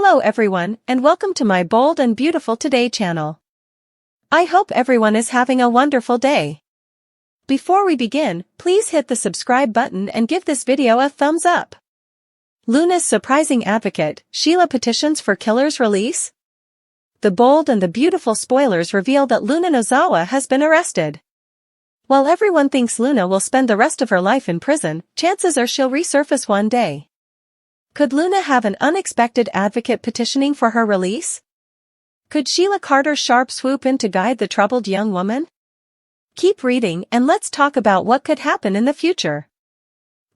Hello everyone, and welcome to my Bold and Beautiful Today channel. I hope everyone is having a wonderful day. Before we begin, please hit the subscribe button and give this video a thumbs up. Luna's surprising advocate, Sheila petitions for killer's release? The bold and the beautiful spoilers reveal that Luna Nozawa has been arrested. While everyone thinks Luna will spend the rest of her life in prison, chances are she'll resurface one day. Could Luna have an unexpected advocate petitioning for her release? Could Sheila Carter's sharp swoop in to guide the troubled young woman? Keep reading and let's talk about what could happen in the future.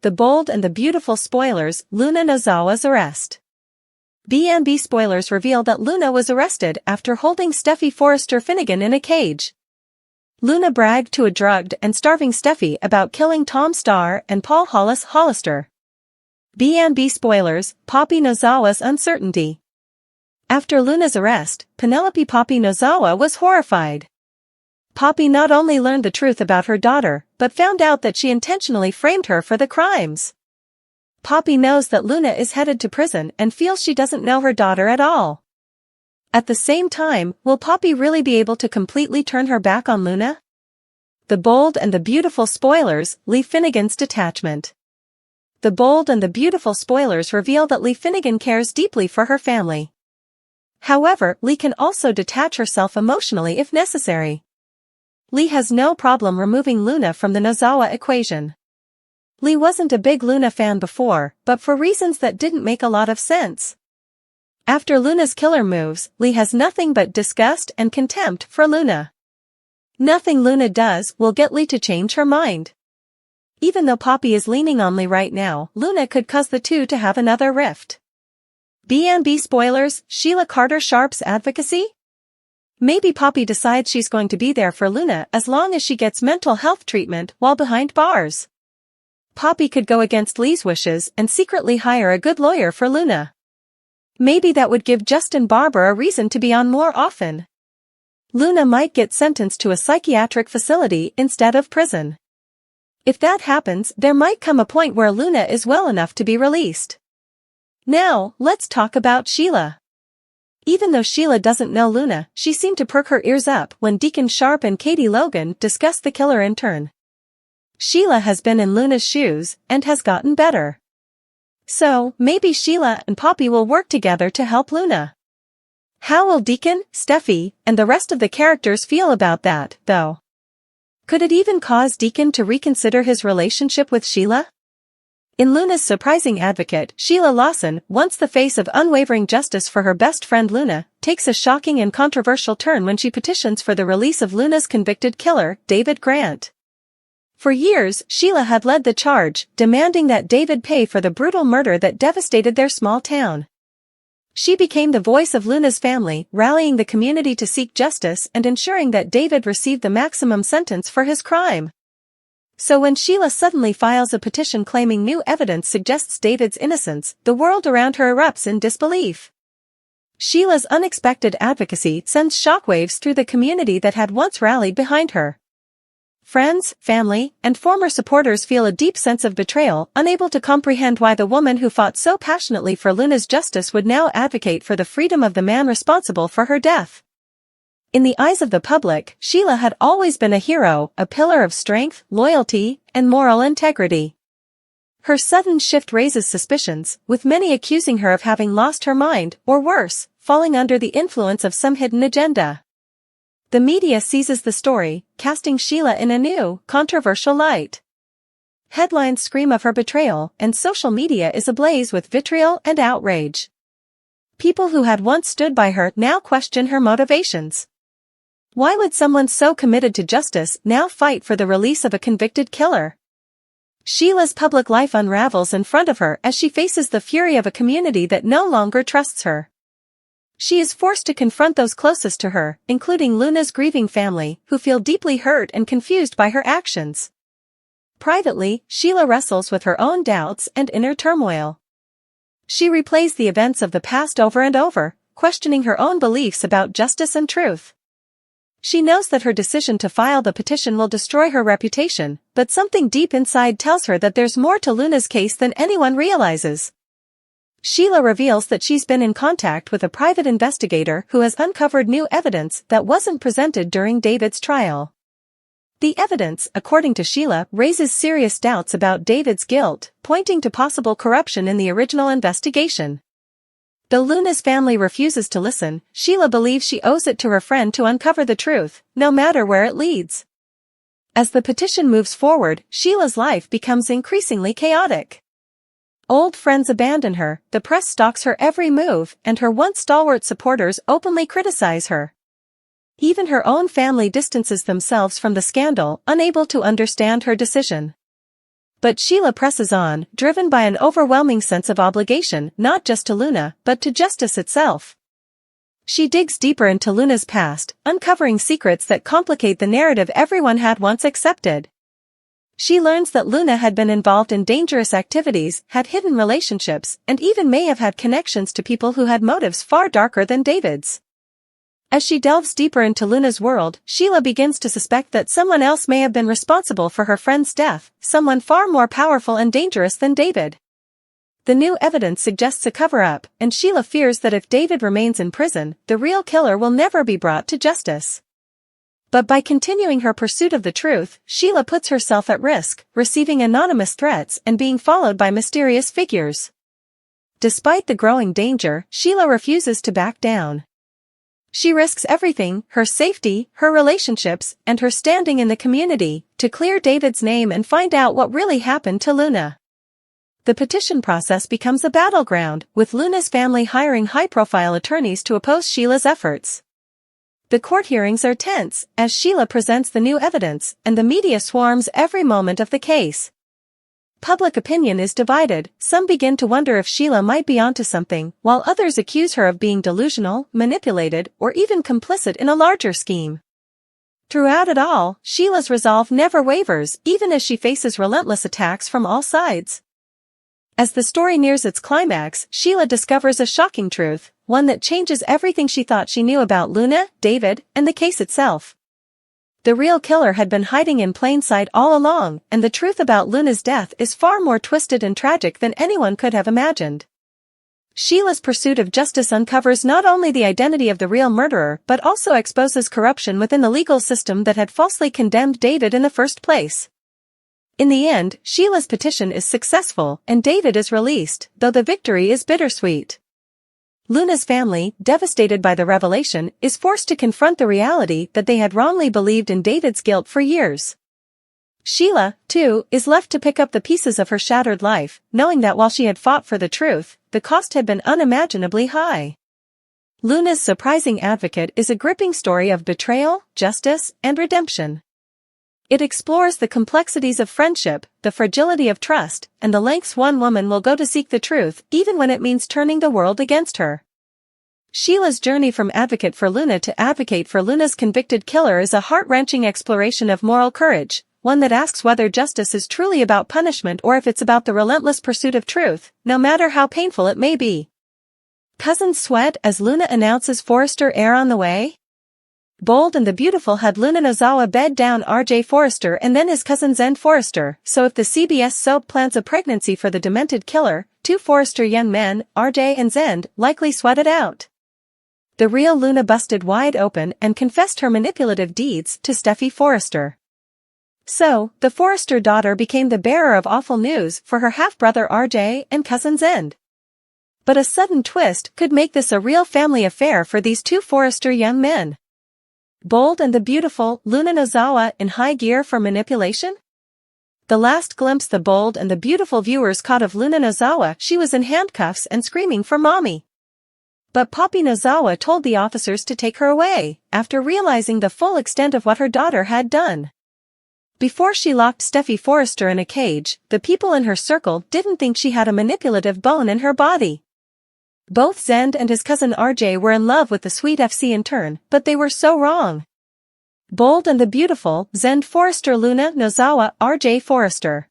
The bold and the beautiful spoilers, Luna Nozawa's arrest. B&B spoilers reveal that Luna was arrested after holding Steffi Forrester Finnegan in a cage. Luna bragged to a drugged and starving Steffi about killing Tom Starr and Paul Hollister. B&B spoilers, Poppy Nozawa's uncertainty. After Luna's arrest, Penelope Poppy Nozawa was horrified. Poppy not only learned the truth about her daughter, but found out that she intentionally framed her for the crimes. Poppy knows that Luna is headed to prison and feels she doesn't know her daughter at all. At the same time, will Poppy really be able to completely turn her back on Luna? The bold and the beautiful spoilers, Lee Finnegan's detachment. The bold and the beautiful spoilers reveal that Lee Finnegan cares deeply for her family. However, Lee can also detach herself emotionally if necessary. Lee has no problem removing Luna from the Nozawa equation. Lee wasn't a big Luna fan before, but for reasons that didn't make a lot of sense. After Luna's killer moves, Lee has nothing but disgust and contempt for Luna. Nothing Luna does will get Lee to change her mind. Even though Poppy is leaning on Lee right now, Luna could cause the two to have another rift. B&B spoilers, Sheila Carter Sharp's advocacy? Maybe Poppy decides she's going to be there for Luna as long as she gets mental health treatment while behind bars. Poppy could go against Lee's wishes and secretly hire a good lawyer for Luna. Maybe that would give Justin Barber a reason to be on more often. Luna might get sentenced to a psychiatric facility instead of prison. If that happens, there might come a point where Luna is well enough to be released. Now, let's talk about Sheila. Even though Sheila doesn't know Luna, she seemed to perk her ears up when Deacon Sharp and Katie Logan discussed the killer in turn. Sheila has been in Luna's shoes and has gotten better. So, maybe Sheila and Poppy will work together to help Luna. How will Deacon, Steffi, and the rest of the characters feel about that, though? Could it even cause Deacon to reconsider his relationship with Sheila? In Luna's surprising advocate, Sheila Lawson, once the face of unwavering justice for her best friend Luna, takes a shocking and controversial turn when she petitions for the release of Luna's convicted killer, David Grant. For years, Sheila had led the charge, demanding that David pay for the brutal murder that devastated their small town. She became the voice of Luna's family, rallying the community to seek justice and ensuring that David received the maximum sentence for his crime. So when Sheila suddenly files a petition claiming new evidence suggests David's innocence, the world around her erupts in disbelief. Sheila's unexpected advocacy sends shockwaves through the community that had once rallied behind her. Friends, family, and former supporters feel a deep sense of betrayal, unable to comprehend why the woman who fought so passionately for Luna's justice would now advocate for the freedom of the man responsible for her death. In the eyes of the public, Sheila had always been a hero, a pillar of strength, loyalty, and moral integrity. Her sudden shift raises suspicions, with many accusing her of having lost her mind, or worse, falling under the influence of some hidden agenda. The media seizes the story, casting Sheila in a new, controversial light. Headlines scream of her betrayal, and social media is ablaze with vitriol and outrage. People who had once stood by her now question her motivations. Why would someone so committed to justice now fight for the release of a convicted killer? Sheila's public life unravels in front of her as she faces the fury of a community that no longer trusts her. She is forced to confront those closest to her, including Luna's grieving family, who feel deeply hurt and confused by her actions. Privately, Sheila wrestles with her own doubts and inner turmoil. She replays the events of the past over and over, questioning her own beliefs about justice and truth. She knows that her decision to file the petition will destroy her reputation, but something deep inside tells her that there's more to Luna's case than anyone realizes. Sheila reveals that she's been in contact with a private investigator who has uncovered new evidence that wasn't presented during David's trial. The evidence, according to Sheila, raises serious doubts about David's guilt, pointing to possible corruption in the original investigation. Though Luna's family refuses to listen, Sheila believes she owes it to her friend to uncover the truth, no matter where it leads. As the petition moves forward, Sheila's life becomes increasingly chaotic. Old friends abandon her, the press stalks her every move, and her once stalwart supporters openly criticize her. Even her own family distances themselves from the scandal, unable to understand her decision. But Sheila presses on, driven by an overwhelming sense of obligation, not just to Luna, but to justice itself. She digs deeper into Luna's past, uncovering secrets that complicate the narrative everyone had once accepted. She learns that Luna had been involved in dangerous activities, had hidden relationships, and even may have had connections to people who had motives far darker than David's. As she delves deeper into Luna's world, Sheila begins to suspect that someone else may have been responsible for her friend's death, someone far more powerful and dangerous than David. The new evidence suggests a cover-up, and Sheila fears that if David remains in prison, the real killer will never be brought to justice. But by continuing her pursuit of the truth, Sheila puts herself at risk, receiving anonymous threats and being followed by mysterious figures. Despite the growing danger, Sheila refuses to back down. She risks everything, her safety, her relationships, and her standing in the community, to clear David's name and find out what really happened to Luna. The petition process becomes a battleground, with Luna's family hiring high-profile attorneys to oppose Sheila's efforts. The court hearings are tense, as Sheila presents the new evidence, and the media swarms every moment of the case. Public opinion is divided, some begin to wonder if Sheila might be onto something, while others accuse her of being delusional, manipulated, or even complicit in a larger scheme. Throughout it all, Sheila's resolve never wavers, even as she faces relentless attacks from all sides. As the story nears its climax, Sheila discovers a shocking truth, one that changes everything she thought she knew about Luna, David, and the case itself. The real killer had been hiding in plain sight all along, and the truth about Luna's death is far more twisted and tragic than anyone could have imagined. Sheila's pursuit of justice uncovers not only the identity of the real murderer but also exposes corruption within the legal system that had falsely condemned David in the first place. In the end, Sheila's petition is successful, and David is released, though the victory is bittersweet. Luna's family, devastated by the revelation, is forced to confront the reality that they had wrongly believed in David's guilt for years. Sheila, too, is left to pick up the pieces of her shattered life, knowing that while she had fought for the truth, the cost had been unimaginably high. Luna's Surprising Advocate is a gripping story of betrayal, justice, and redemption. It explores the complexities of friendship, the fragility of trust, and the lengths one woman will go to seek the truth, even when it means turning the world against her. Sheila's journey from advocate for Luna to advocate for Luna's convicted killer is a heart-wrenching exploration of moral courage, one that asks whether justice is truly about punishment or if it's about the relentless pursuit of truth, no matter how painful it may be. Cousins sweat as Luna announces Forrester heir on the way? Bold and the Beautiful had Luna Nozawa bed down R.J. Forrester and then his cousin Zend Forrester, so if the CBS soap plans a pregnancy for the demented killer, two Forrester young men, R.J. and Zend, likely sweat it out. The real Luna busted wide open and confessed her manipulative deeds to Steffi Forrester. So, the Forrester daughter became the bearer of awful news for her half-brother R.J. and cousin Zend. But a sudden twist could make this a real family affair for these two Forrester young men. Bold and the Beautiful, Luna Nozawa in high gear for manipulation? The last glimpse the Bold and the Beautiful viewers caught of Luna Nozawa, she was in handcuffs and screaming for mommy. But Poppy Nozawa told the officers to take her away, after realizing the full extent of what her daughter had done. Before she locked Steffi Forrester in a cage, the people in her circle didn't think she had a manipulative bone in her body. Both Zend and his cousin RJ were in love with the sweet FC intern, but they were so wrong. Bold and the Beautiful, Zend Forrester, Luna Nozawa, RJ Forrester.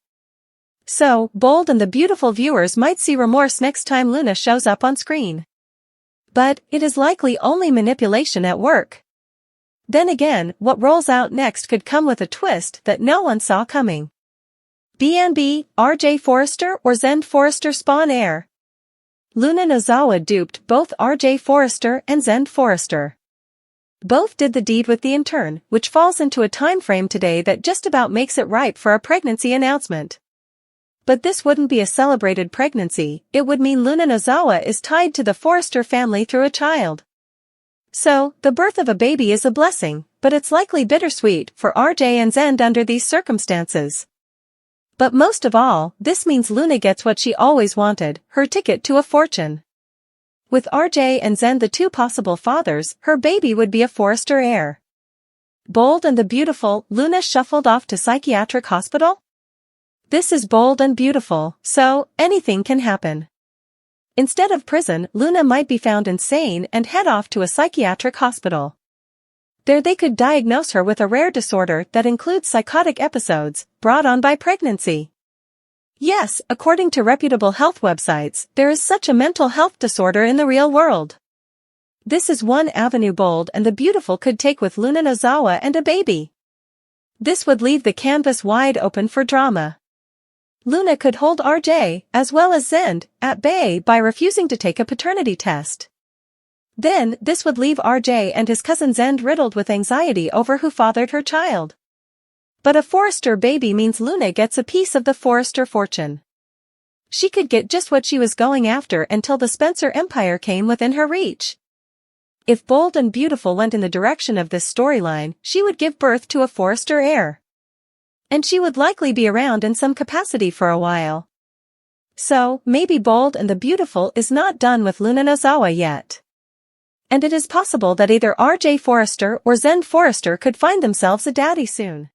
So, Bold and the Beautiful viewers might see remorse next time Luna shows up on screen. But, it is likely only manipulation at work. Then again, what rolls out next could come with a twist that no one saw coming. BNB, RJ Forrester or Zend Forrester spawn heir? Luna Nozawa duped both R.J. Forrester and Zend Forrester. Both did the deed with the intern, which falls into a time frame today that just about makes it ripe for a pregnancy announcement. But this wouldn't be a celebrated pregnancy, it would mean Luna Nozawa is tied to the Forrester family through a child. So, the birth of a baby is a blessing, but it's likely bittersweet for R.J. and Zend under these circumstances. But most of all, this means Luna gets what she always wanted, her ticket to a fortune. With R.J. and Zend the two possible fathers, her baby would be a Forrester heir. Bold and the beautiful, Luna shuffled off to psychiatric hospital? This is bold and beautiful, so, anything can happen. Instead of prison, Luna might be found insane and head off to a psychiatric hospital. There they could diagnose her with a rare disorder that includes psychotic episodes, brought on by pregnancy. Yes, according to reputable health websites, there is such a mental health disorder in the real world. This is one avenue Bold and the Beautiful could take with Luna Nozawa and a baby. This would leave the canvas wide open for drama. Luna could hold R.J., as well as Zend, at bay by refusing to take a paternity test. Then, this would leave R.J. and his cousin Zend riddled with anxiety over who fathered her child. But a Forrester baby means Luna gets a piece of the Forrester fortune. She could get just what she was going after until the Spencer Empire came within her reach. If Bold and Beautiful went in the direction of this storyline, she would give birth to a Forrester heir. And she would likely be around in some capacity for a while. So, maybe Bold and the Beautiful is not done with Luna Nozawa yet. And it is possible that either R.J. Forrester or Zend Forrester could find themselves a daddy soon.